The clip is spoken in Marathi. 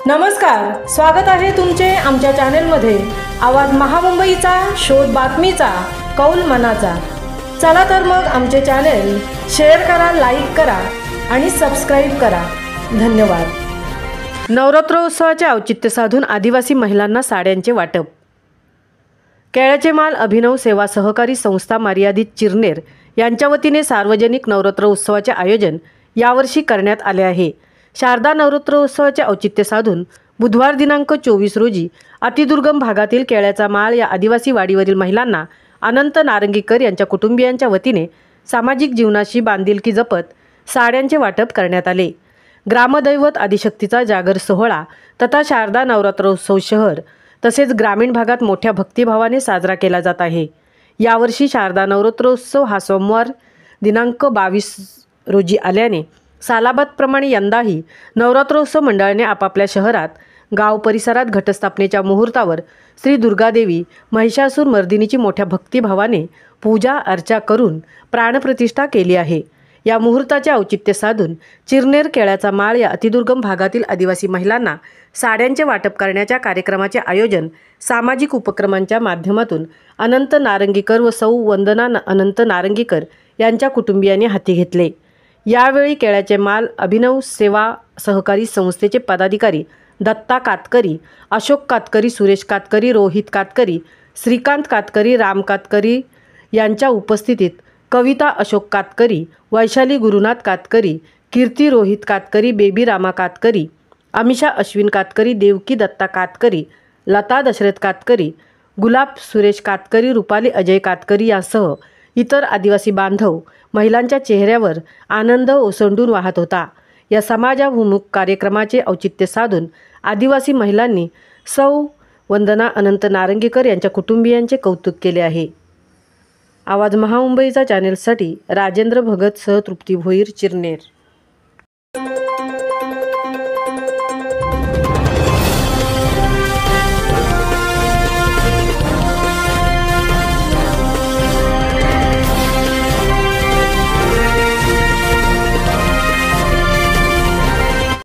नमस्कार, स्वागत आहे तुमचे आमच्या चॅनेलमध्ये। आवाज महामुंबईचा, शोध बातमीचा, कौल मनाचा। चला तर मग आमचे चॅनेल शेअर करा, लाईक करा आणि सबस्क्राइब करा। धन्यवाद। नवरात्रोत्सवाचे औचित्य साधून आदिवासी महिलांना साड्यांचे वाटप। केळ्याचे माल अभिनव सेवा सहकारी संस्था मर्यादित चिरनेर यांच्या वतीने सार्वजनिक नवरात्रोत्सवाचे आयोजन यावर्षी करण्यात आले आहे। शारदा नवरात्रोत्सवाचे औचित्य साधून बुधवार दिनांक 24 रोजी अतिदुर्गम भागातील केळ्याचा माळ या आदिवासी वाडीवरील महिलांना अनंत नारंगीकर यांच्या कुटुंबियांच्या वतीने सामाजिक जीवनाशी बांधिलकी जपत साड्यांचे वाटप करण्यात आले। ग्रामदैवत आदिशक्तीचा जागर सोहळा तथा शारदा नवरात्रोत्सव शहर तसेच ग्रामीण भागात मोठ्या भक्तिभावाने साजरा केला जात आहे। यावर्षी शारदा नवरात्रोत्सव हा सोमवार दिनांक 22 रोजी आल्याने सालाबादप्रमाणे यंदाही नवरात्रोत्सव मंडळाने आपापल्या शहरात गाव परिसरात घटस्थापनेच्या मुहूर्तावर श्री दुर्गादेवी महिषासूर मर्दिनीची मोठ्या भक्तिभावाने पूजा अर्चा करून प्राणप्रतिष्ठा केली आहे। या मुहूर्ताचे औचित्य साधून चिरनेर केळ्याचा माळ या अतिदुर्गम भागातील आदिवासी महिलांना साड्यांचे वाटप करण्याच्या कार्यक्रमाचे आयोजन सामाजिक उपक्रमांच्या माध्यमातून अनंत नारंगीकर व सौ वंदना अनंत नारंगीकर यांच्या कुटुंबियांनी हाती घेतले। यावेळी केळ्याचे माल अभिनव सेवा सहकारी संस्थेचे पदाधिकारी दत्ता कातकरी, अशोक कातकरी, सुरेश कातकरी, रोहित कातकरी, श्रीकांत कातकरी, राम कातकरी यांच्या उपस्थितीत कविता अशोक कातकरी, वैशाली गुरुनाथ कातकरी, कीर्ती रोहित कातकरी, बेबी रामा कातकरी, अमिषा अश्विन कातकरी, देवकी दत्ता कातकरी, लता दशरथ कातकरी, गुलाब सुरेश कातकरी, रुपाली अजय कातकरी यासह इतर आदिवासी बांधव महिलांच्या चेहऱ्यावर आनंद ओसंडून वाहत होता। या समाजाभिमुख कार्यक्रमाचे औचित्य साधून आदिवासी महिलांनी सौ वंदना अनंत नारंगीकर यांच्या कुटुंबियांचे कौतुक केले आहे। आवाज महामुंबईचा चॅनेलसाठी राजेंद्र भगत सह तृप्ती भोईर, चिरनेर।